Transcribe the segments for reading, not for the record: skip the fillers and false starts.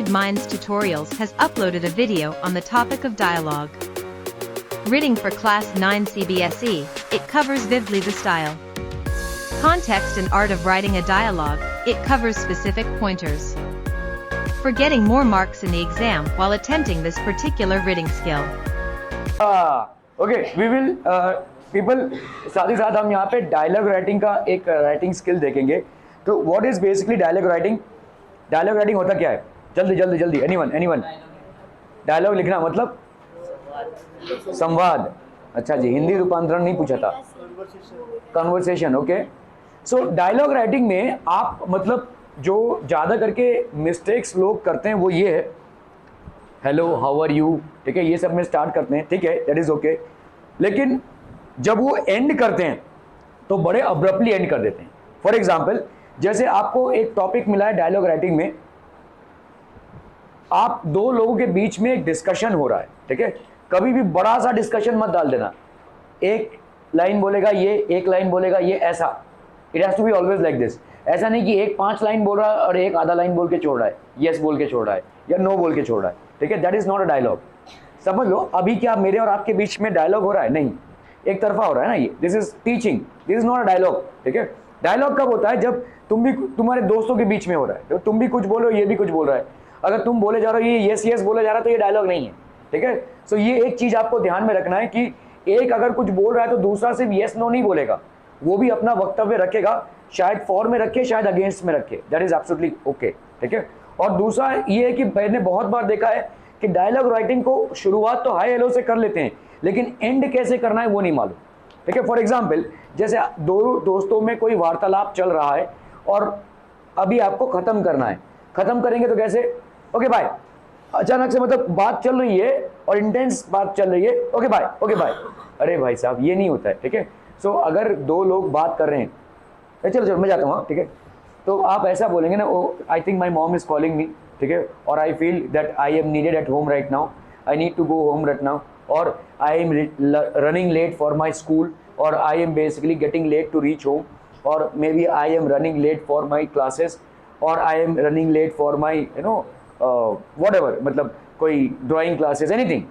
United Minds Tutorials has uploaded a video on the topic of dialogue. Reading for Class 9 CBSE, it covers vividly the style, context and art of writing a dialogue. It covers specific pointers for getting more marks in the exam while attempting this particular reading skill. Okay, we will people साथ ही साथ हम यहाँ पे dialogue writing का एक writing skill देखेंगे. तो what is basically dialogue writing? Dialogue writing होता क्या है? जल्दी जल्दी जल्दी, एनीवन डायलॉग लिखना मतलब संवाद. अच्छा जी, हिंदी रूपांतरण नहीं पूछा था, conversation. Okay, so dialogue writing में आप मतलब जो ज़्यादा करके मिस्टेक्स लोग करते हैं वो ये है, हेलो हाउ आर यू, ठीक है, ये सब में स्टार्ट करते हैं, ठीक है, दैट इज़ ओके. लेकिन जब वो एंड करते हैं तो बड़े अब्रप्टली एंड कर देते हैं. फॉर एग्जाम्पल, जैसे आपको एक टॉपिक मिला है डायलॉग राइटिंग में, आप दो लोगों के बीच में एक डिस्कशन हो रहा है, ठीक है, कभी भी बड़ा सा डिस्कशन मत डाल देना. एक लाइन बोलेगा ये, एक लाइन बोलेगा ये, ऐसा. It has to be always like this. ऐसा नहीं कि एक 5 लाइन बोल रहा है और एक आधा लाइन बोल के छोड़ रहा है, यस बोल के छोड़ रहा है या नो बोल के छोड़ रहा है, ठीक है, that is not a dialogue. समझ लो, अभी क्या मेरे और आपके बीच में डायलॉग हो रहा है? नहीं, एक तरफा हो रहा है ना ये. This is teaching, this is not a dialogue, ठीक है. डायलॉग कब होता है? जब तुम भी तुम्हारे दोस्तों के बीच में हो रहा है, तो तुम भी कुछ बोल रहे हो, ये भी कुछ बोल रहा है. अगर तुम बोले जा रहे हो ये यस यस बोले जा रहा है तो ये डायलॉग नहीं है, ठीक है. सो ये एक चीज आपको ध्यान में रखना है कि एक अगर कुछ बोल रहा है तो दूसरा सिर्फ यस नो नहीं बोलेगा, वो भी अपना वक्तव्य रखेगा, शायद फॉर में रखे, शायद अगेंस्ट में रखे, दैट इज एब्सोल्युटली ओके, ठीक है. और दूसरा ये है कि मैंने बहुत बार देखा है कि डायलॉग राइटिंग को शुरुआत तो हाई हेलो से कर लेते हैं, लेकिन एंड कैसे करना है वो नहीं मालूम, ठीक है. फॉर एग्जाम्पल, जैसे दो दोस्तों में कोई वार्तालाप चल रहा है और अभी आपको खत्म करना है. खत्म करेंगे तो कैसे? Okay bye. अचानक से मतलब बात चल रही है और इंटेंस बात चल रही है, ओके बाय, ओके बाय. अरे भाई साहब, ये नहीं होता है, ठीक है. सो अगर दो लोग बात कर रहे हैं, चलो चलो मैं जाता हूँ, ठीक है, तो आप ऐसा बोलेंगे ना, oh I think my mom is calling me, ठीक है, और I feel that I am needed at home right now, I need to go home right now, और I am running late for my school, और I am basically getting late to reach home, और maybe I am running late for my classes, और I am running late for my you know what ever, मतलब कोई drawing classes, anything.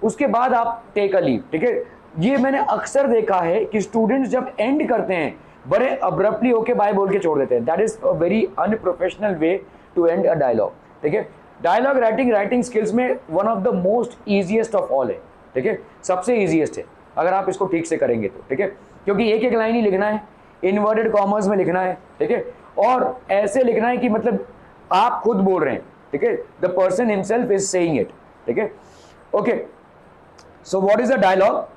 उसके बाद आप take a leave, ठीक है. ये मैंने अक्सर देखा है कि स्टूडेंट्स जब एंड करते हैं बड़े अब्रप्टली होके बाय बोल के छोड़ देते हैं. That is a very unprofessional way to end a dialogue, ठीक है. डायलॉग राइटिंग स्किल्स में one of the most easiest of all है, ठीक है, सबसे ईजिएस्ट है अगर आप इसको ठीक से करेंगे तो, ठीक है, क्योंकि एक एक लाइन ही लिखना है, इन्वर्टेड कॉमर्स में लिखना है, ठीक है, और ऐसे लिखना है कि मतलब आप खुद बोल रहे हैं, ठीक है, the person himself is saying it, ठीक है. Okay, so what is a dialogue?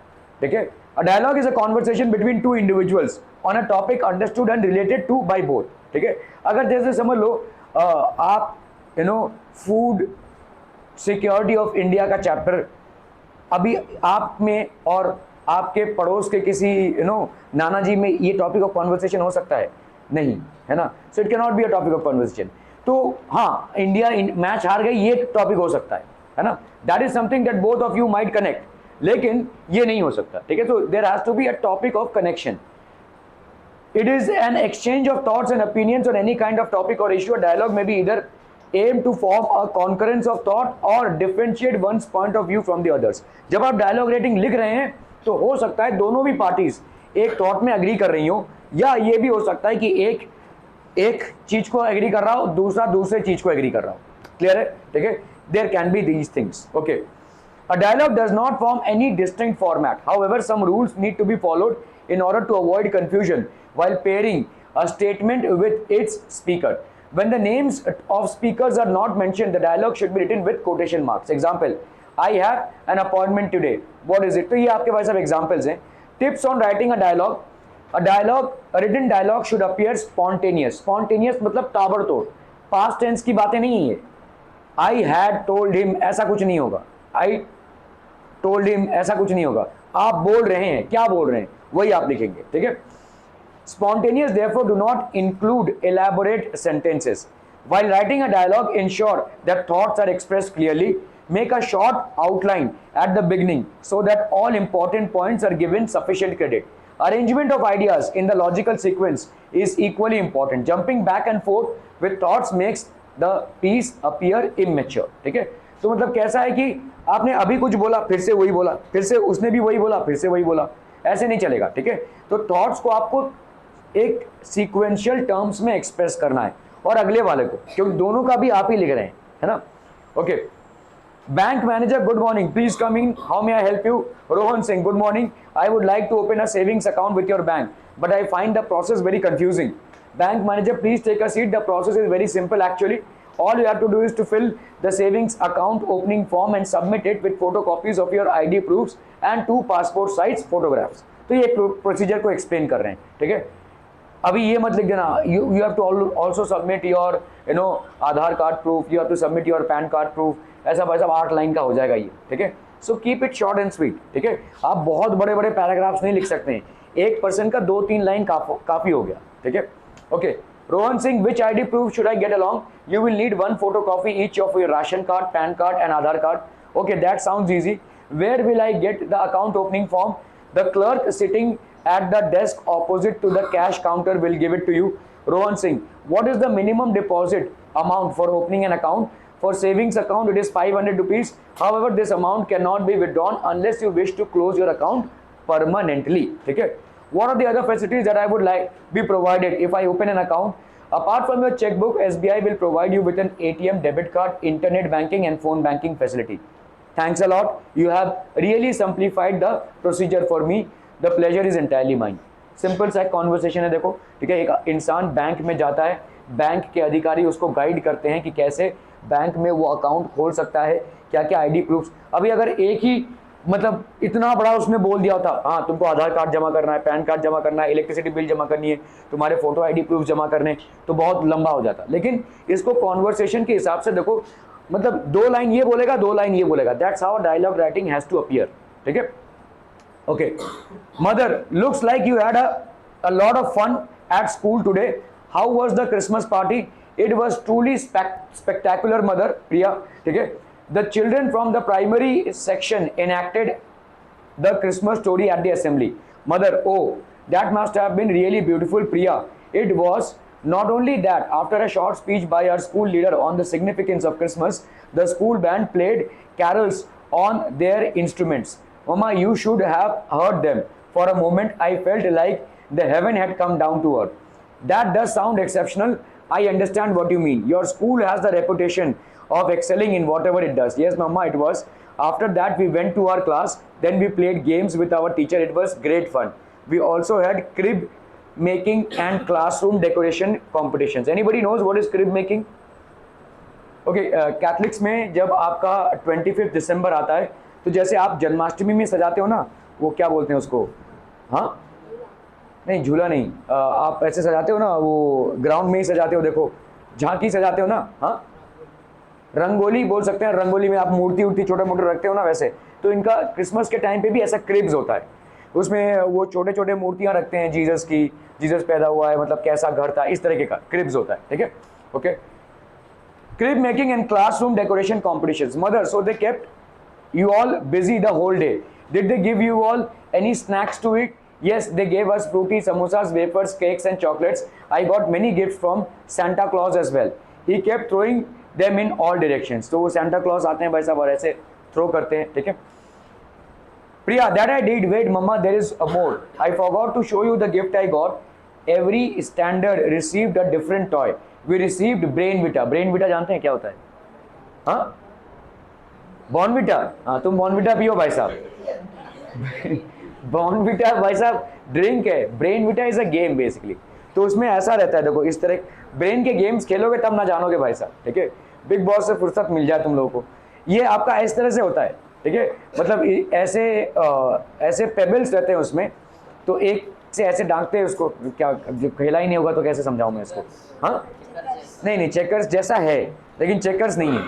ठीक है, a dialogue is a conversation between two individuals on a topic understood and related to by both, ठीक है. अगर जैसे समझ लो आप you know food security of India का चैप्टर अभी आप में और आपके पड़ोस के किसी यू नो नाना जी में ये टॉपिक ऑफ कॉन्वर्सेशन हो सकता है? नहीं, है ना. So it can not be a topic of conversation. तो हाँ, इंडिया मैच हार गई, ये टॉपिक हो सकता है ना. That is something that both of you might connect, लेकिन ये नहीं हो सकता, ठीक है. तो there has to be a topic of connection. It is an exchange of thoughts and opinions on any kind of topic or issue. Dialogue may be either aim to form a concurrence of thought or differentiate one's point of view from the others. जब आप dialogue writing लिख रहे हैं तो हो सकता है दोनों भी पार्टीज एक थॉट में एग्री कर रही हो, या ये भी हो सकता है कि एक चीज को एग्री कर रहा हो, दूसरा दूसरे चीज को एग्री कर रहा हो. क्लियर है? ठीक है, there can be these things. Okay, a dialogue does not form any distinct format. However, some rules need to be followed in order to avoid confusion while pairing a statement with its speaker. When the names of speakers are not mentioned, the dialogue should be written with quotation marks. Example, I have an appointment today. What is it? तो ये आपके पास सब examples हैं. Tips on writing a dialogue. A written dialogue should appear spontaneous. Spontaneous मतलब ताबड़तोड़. Past tense की बातें नहीं है. I had told him, ऐसा कुछ नहीं होगा. I told him, ऐसा कुछ नहीं होगा. आप बोल रहे हैं, क्या बोल रहे हैं वही आप लिखेंगे, ठीक है. Spontaneous therefore do not include elaborate sentences. While writing a dialogue, ensure that thoughts are expressed clearly. Make a short outline at the beginning so that all important points are given sufficient credit. Arrangement of ideas in the logical sequence is equally important. Jumping back and forth with thoughts makes the piece appear immature, ठीक है। तो मतलब कैसा है कि आपने अभी कुछ बोला, फिर से वही बोला, फिर से उसने भी वही बोला, फिर से वही बोला, ऐसे नहीं चलेगा, ठीक है। तो थॉट्स को आपको एक सीक्वेंशियल टर्म्स में एक्सप्रेस करना है और अगले वाले को, क्योंकि दोनों का भी आप ही लिख रहे हैं, है ना। Okay, bank manager, good morning, please come in, how may I help you? Rohan Singh, good morning, I would like to open a savings account with your bank but I find the process very confusing. Bank manager, please take a seat. The process is very simple actually. All you have to do is to fill the savings account opening form and submit it with photocopies of your ID proofs and 2 passport size photographs. तो ये procedure को explain कर रहे हैं, ठीक है। अभी ये मत लिख देना, you have to also submit your Aadhaar card proof, you have to submit your pan card proof, ऐसा भाई साहब 8 लाइन का हो जाएगा ये, ठीक है। So keep it short and sweet, ठीक है। आप बहुत बड़े बड़े पैराग्राफ्स नहीं लिख सकते हैं, एक पर्सन का 2-3 लाइन काफी हो गया, ठीक है। Okay, Rohan Singh, which ID proof should I get along? You will need 1 photocopy each of your ration card, PAN card and Aadhaar card. Okay, that sounds easy. Where will I get the account opening form? The clerk sitting at the desk opposite to the cash counter will give it to you. Rohan Singh, what is the minimum deposit amount for opening an account? For savings account, it is 500 rupees. However, this amount cannot be withdrawn unless you wish to close your account permanently. Okay. What are the other facilities that I would like be provided if I open an account? Apart from your checkbook, SBI will provide you with an ATM, debit card, internet banking and phone banking facility. Thanks a lot. You have really simplified the procedure for me. The pleasure is entirely mine. Simple सा conversation है, देखो, ठीक है। एक इंसान bank में जाता है, बैंक के अधिकारी उसको गाइड करते हैं कि कैसे बैंक में वो अकाउंट खोल सकता है, क्या क्या आईडी प्रूफ्स। अभी अगर एक ही मतलब इतना बड़ा उसने बोल दिया था, हाँ तुमको आधार कार्ड जमा करना है, पैन कार्ड जमा करना है, इलेक्ट्रिसिटी बिल जमा करनी है, तुम्हारे फोटो आईडी प्रूफ जमा करने, तो बहुत लंबा हो जाता। लेकिन इसको कॉन्वर्सेशन के हिसाब से देखो, मतलब 2 लाइन ये बोलेगा, 2 लाइन ये बोलेगा, that's how dialogue writing has to appear, ठीक है। Okay, mother, looks like you had a lot of fun at school today, how was the Christmas party? It was truly spectacular mother, Priya, ठीक है। The children from the primary section enacted the Christmas story at the assembly. Mother, oh, that must have been really beautiful, Priya. It was. Not only that, after a short speech by our school leader on the significance of Christmas, the school band played carols on their instruments. Mama, you should have heard them. For a moment, I felt like the heaven had come down to earth. That does sound exceptional. I understand what you mean. Your school has the reputation of excelling in whatever it does. Yes, Mama, it was. After that, we went to our class. Then we played games with our teacher. It was great fun. We also had crib making and classroom decoration competitions. Anybody knows what is crib making? Okay, Catholics में जब आपका 25 दिसंबर आता है, तो जैसे आप जन्माष्टमी में सजाते हो ना, वो क्या बोलते हैं उसको, हाँ नहीं झूला नहीं, आप ऐसे सजाते हो ना, वो ग्राउंड में ही सजाते हो, देखो झांकी सजाते हो ना, हाँ रंगोली बोल सकते हैं, रंगोली में आप मूर्ति उर्ति छोटे मोटे रखते हो ना, वैसे तो इनका क्रिसमस के टाइम पे भी ऐसा क्रिब्स होता है, उसमें वो छोटे छोटे मूर्तियां रखते हैं जीसस की, जीसस पैदा हुआ है, मतलब कैसा घर था, इस तरीके का क्रिब्स होता है, ठीक है। Okay, crib making and classroom decoration competitions. Mother, so they kept you all busy the whole day. Did they give you all any snacks to eat? Yes, they gave us fruity samosas, wafers, cakes and chocolates. I got many gifts from Santa Claus as well. He kept throwing them in all directions. तो वो Santa Claus आते हैं भाई साहब और ऐसे throw करते हैं, ठीक है। Priya, that I did. Wait, Mama, there is a more. I forgot to show you the gift I got. Every standard received a different toy. We received Brain Vita. Brain Vita जानते हैं क्या होता है? हाँ? Bonvita. हाँ, तुम Bonvita पियो भाई साहब। Bonvita भाई साहब ड्रिंक है। Brain Vita is a game basically. तो उसमें ऐसा रहता है, देखो इस तरह ब्रेन के गेम्स खेलोगे तब ना जानोगे भाई साहब, ठीक है। बिग बॉस से फुर्सत मिल जाए तुम लोगों को। ये आपका इस तरह से होता है, ठीक है, मतलब ऐसे पेबल्स रहते हैं उसमें, तो एक से ऐसे डांकते हैं उसको, क्या खेला ही नहीं होगा तो कैसे समझाऊं मैं इसको, हाँ नहीं चेकर्स जैसा है लेकिन चेकर्स नहीं है,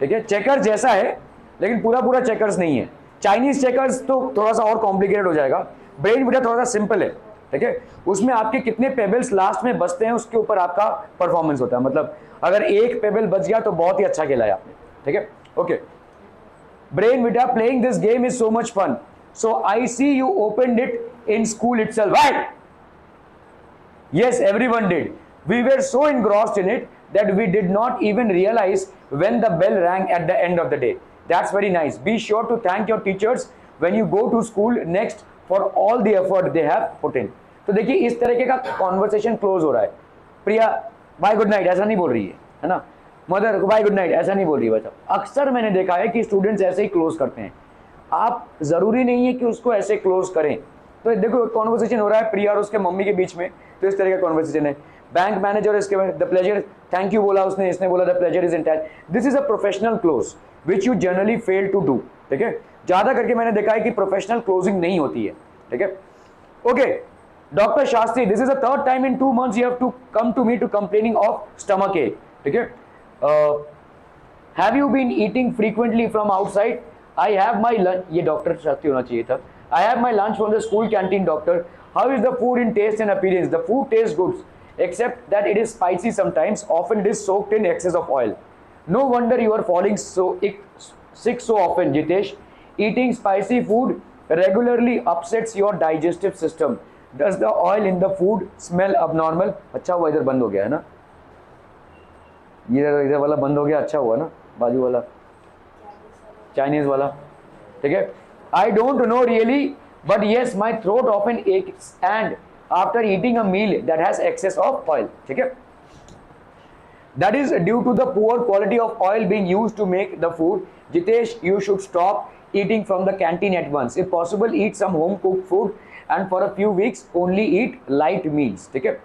ठीक है, चेकर्स जैसा है लेकिन पूरा चेकर्स नहीं है। चाइनीज चेकर्स तो थोड़ा सा और कॉम्प्लिकेटेड हो जाएगा, ब्रेन विटा थोड़ा सा सिंपल है, ठीक है, उसमें आपके कितने पेबल्स लास्ट में बचते हैं उसके ऊपर आपका परफॉर्मेंस होता है, मतलब अगर एक पेबल बच गया तो बहुत ही अच्छा खेला है आपने, ठीक है। Okay, Brain Vita, playing this game is so much fun. So I see you opened it in school itself, right? Yes, everyone did. We were so engrossed in it that we did not even realize when the bell rang at the end of the day. That's very nice. Be sure to thank your teachers when you go to school next for all the effort they have put in. तो देखिए इस तरीके का conversation close हो रहा है. प्रिया bye good night ऐसा नहीं बोल रही है ना. मदर बाय गुड नाइट ऐसा नहीं बोल रही है. बच्चा अक्सर मैंने देखा है कि स्टूडेंट्स ऐसे ही क्लोज करते हैं. आप जरूरी नहीं है कि उसको ऐसे क्लोज करें. तो देखो कॉन्वर्सेशन हो रहा है प्रिया और उसके मम्मी के बीच में, तो इस तरह का कॉन्वर्सेशन है. बैंक मैनेजर इसके बाद द प्लेजर, थैंक यू बोला उसने, इसने बोला the pleasure is intact. This is a professional close which you generally fail to do. ठीक है, ज्यादा करके मैंने देखा है कि प्रोफेशनल क्लोजिंग नहीं होती है. ठीक है, okay. Doctor Shastri, this is the third time in 2 months you have to come to me to complaining of stomach ache. ठीक है, have you been eating frequently from outside? I have my lunch, ये doctor Shastri होना चाहिए था. I have my lunch from the school canteen, doctor. How is the food in taste and appearance? The food tastes good, except that it is spicy sometimes. Often it is soaked in excess of oil. No wonder you are falling sick so often, Jitesh. Eating spicy food regularly upsets your digestive system. Does the oil in the food smell abnormal? अच्छा हुआ इधर बंद हो गया है ना, इधर वाला बंद हो गया. अच्छा हुआ ना, बाजू वाला चाइनीज वाला. ठीक है. I don't know really, but yes, my throat often aches and after eating a meal that has excess of oil. ठीक है, that is due to the poor quality of oil being used to make the food. Jitesh, you should stop eating from the canteen at once. If possible, eat some home cooked food and for a few weeks only eat light meals. ठीक है.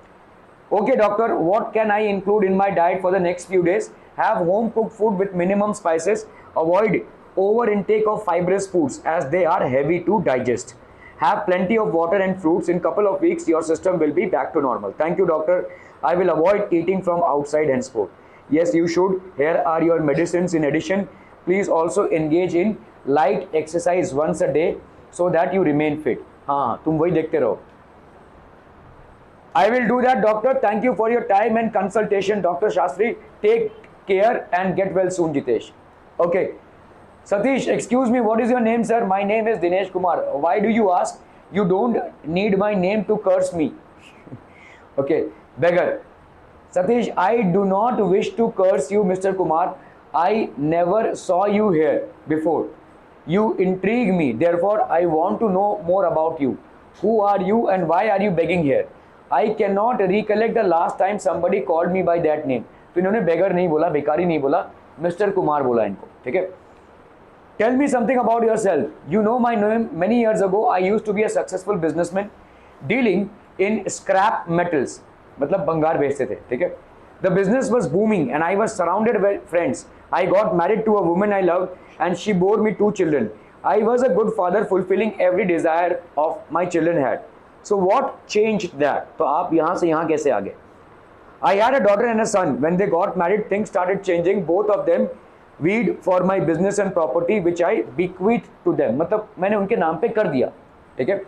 Okay doctor, what can I include in my diet for the next few days? Have home cooked food with minimum spices. Avoid over intake of fibrous foods as they are heavy to digest. Have plenty of water and fruits. In couple of weeks your system will be back to normal. Thank you doctor. I will avoid eating from outside henceforth. Yes, you should. Here are your medicines. In addition, please also engage in light exercise once a day so that you remain fit. हाँ, तुम वही देखते रहो. I will do that doctor. Thank you for your time and consultation, Dr. Shastri. Take care and get well soon, Jitesh. Okay. Satish, excuse me, what is your name, sir? My name is Dinesh Kumar. Why do you ask? You don't need my name to curse me. Okay, beggar. Satish, I do not wish to curse you, Mr. Kumar. I never saw you here before. You intrigue me. Therefore, I want to know more about you. Who are you and why are you begging here? I cannot recollect the last time somebody called me by that name. तो इन्होंने beggar नहीं बोला, भिखारी नहीं बोला, Mr. Kumar बोला इनको. ठीक है. Tell me something about yourself. You know my name. Many years ago, I used to be a successful businessman dealing in scrap metals. मतलब भंगार बेचते थे. ठीक है. The business was booming and I was surrounded by friends. I got married to a woman I loved and she bore me 2 children. I was a good father, fulfilling every desire of my children had. So what changed that? तो आप यहाँ से यहाँ कैसे आ गए? I had a daughter and a son. When they got married, things started changing. Both of them weed for my business and property which I bequeathed to them. मतलब मैंने उनके नाम पे कर दिया. ठीक है.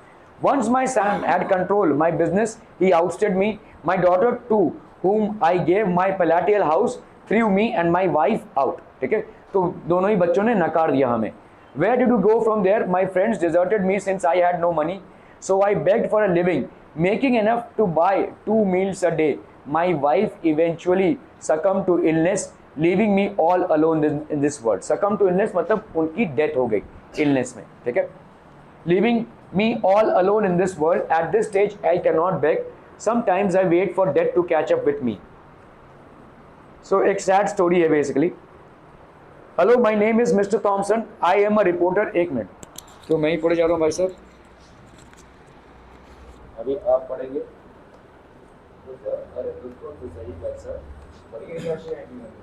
Once my son had control my business, he ousted me. My daughter too, whom I gave my palatial house, threw me and my wife out. ठीक है. तो दोनों ही बच्चों ने नकार दिया हमें. Where did you go from there? My friends deserted me since I had no money. So I begged for a living, making enough to buy 2 meals a day. My wife eventually succumbed to illness, leaving me all alone in this world. Succumb to illness मतलब उनकी death हो गई illness में. ठीक है. Leaving me all alone in this world. At this stage I cannot beg. Sometimes I wait for death to catch up with me. So एक sad story है basically. Hello, my name is Mr. Thompson. I am a reporter. एक minute, तो मैं ही पढ़े जा रहा हूँ भाई साहब. अभी आप पढ़ेंगे तो सर, अरे बिल्कुल तो सही बात सर. पढ़िए कैसे हैं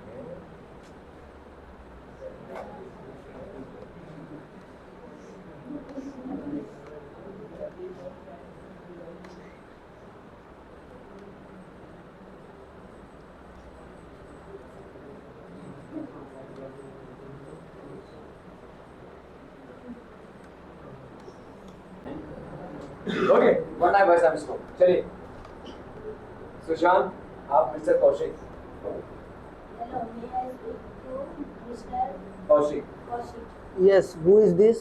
ओके, पढ़ना है भाई साहब इसको. चलिए सुशांत, आप mister Kaushik. Hello, may I speak to Mr. Kaushik. Kaushik? Yes, who is this?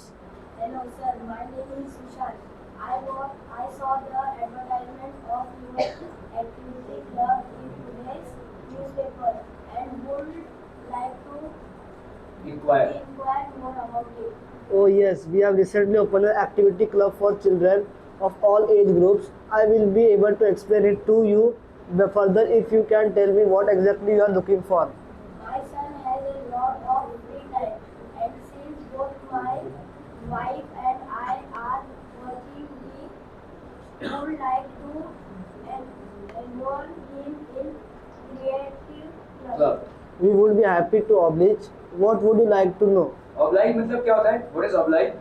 Hello, sir. My name is Sushant. I saw the advertisement of your activity club in today's newspaper. Inquire. inquire more about it. Oh yes, we have recently opened an activity club for children of all age groups. I will be able to explain it to you further if you can tell me what exactly you are looking for. My son has a lot of free time, and since both my wife and I are working, we would like to enroll him in creative club. Club. We would be happy to oblige. What would you like to know? Oblige मतलब क्या होता है? What is oblige?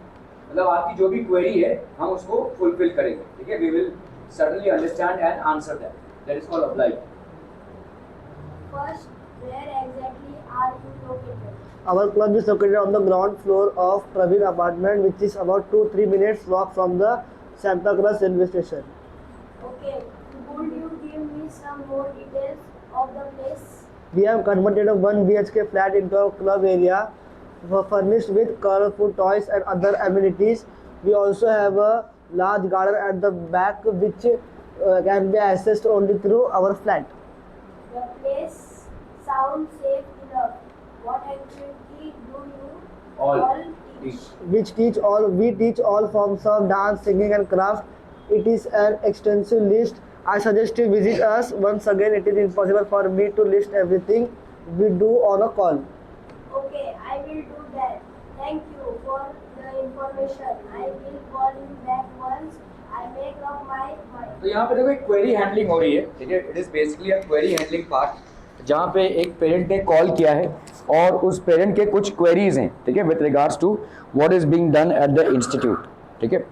मतलब आपकी जो भी query है हम उसको फुलफिल करेंगे, ठीक है? We will suddenly understand and answer that. That is called oblige. First, where exactly are you located? Our club is located on the ground floor of Praveen apartment, which is about 2-3 minutes walk from the Santa Cruz railway station. Okay, could you give me some more details of the place? We have converted a 1 BHK flat into a club area furnished with colorful toys and other amenities. We also have a large garden at the back which can be accessed only through our flat. The place sounds safe enough. What activity do you All teach? We teach all forms of dance, singing and craft. It is an extensive list. I suggest you visit us. Once again, it is impossible for me to list everything we do on a call. Okay, I will do that. Thank you for the information. I will call you back once I make up my mind. तो यहाँ पे देखो एक query handling हो रही है, ठीक है? It is basically a query handling part, जहाँ पे एक पेरेंट ने कॉल किया है और उस पेरेंट के कुछ क्वेरीज हैं, ठीक है, with regards to what is being done at the institute, ठीक है?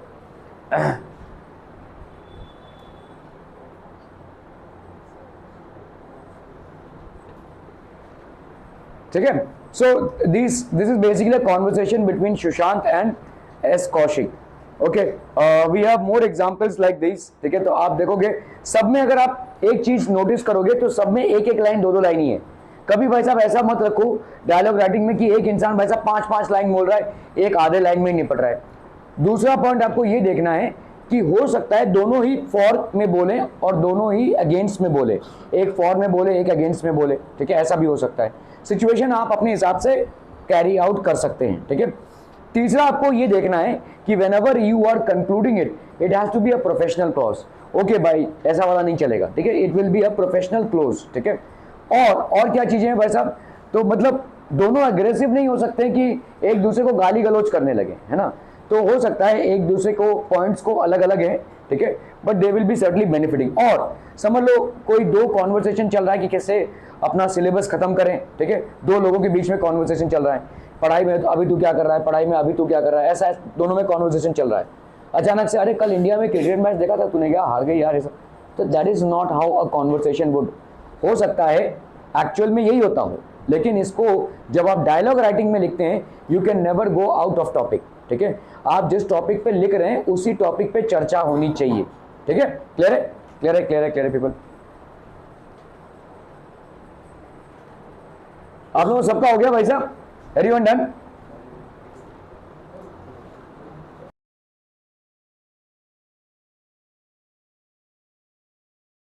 ठीक है? So this is basically a conversation between Sushant and S Kaushik. Okay, we have more examples like this, ठीक है? तो आप देखोगे सब में, अगर आप एक चीज नोटिस करोगे तो सब में एक एक लाइन, दो दो लाइन ही है. कभी भाई साहब ऐसा मत रखो डायलॉग राइटिंग में कि एक इंसान भाई साहब 5-5 लाइन बोल रहा है, एक आधे लाइन में निपट रहा है. दूसरा पॉइंट आपको ये देखना है कि हो सकता है दोनों ही फॉर में बोले और दोनों ही अगेंस्ट में बोले, एक फॉर में बोले एक अगेंस्ट में बोले, ठीक है? ऐसा भी हो सकता है. सिचुएशन आप अपने हिसाब से कैरी आउट कर सकते हैं, ठीक है? तीसरा आपको ये देखना है कि whenever you are concluding it has to be a professional close. Okay भाई, ऐसा वाला नहीं चलेगा, ठीक है? It will be a professional close, ठीक है? और क्या चीजें हैं भाई साहब? तो मतलब दोनों अग्रेसिव नहीं हो सकते कि एक दूसरे को गाली गलौज करने लगे, है ना? तो हो सकता है एक दूसरे को पॉइंट्स को अलग अलग है, ठीक है, but they will be certainly benefiting. और समझ लो कोई दो कॉन्वर्सेशन चल रहा है कि कैसे अपना सिलेबस खत्म करें, ठीक है? दो लोगों के बीच में कॉन्वर्सेशन चल रहा है, पढ़ाई में तो अभी तू क्या कर रहा है, पढ़ाई में अभी तू क्या कर रहा है, ऐसा दोनों में कॉन्वर्सेशन चल रहा है. अचानक से अरे कल इंडिया में क्रिकेट मैच देखा था तूने, क्या हार गई यार, ऐसा. तो that is not how a conversation would. हो सकता है एक्चुअल में यही होता हो, लेकिन इसको जब आप डायलॉग राइटिंग में लिखते हैं you can never go out of topic, ठीक है? आप जिस टॉपिक पे लिख रहे हैं उसी टॉपिक पे चर्चा होनी चाहिए, ठीक है? क्लियर है? क्लियर है? क्लियर है? क्लियर है पीपल? आप लोगों सबका हो गया भाई साहब? Everyone done?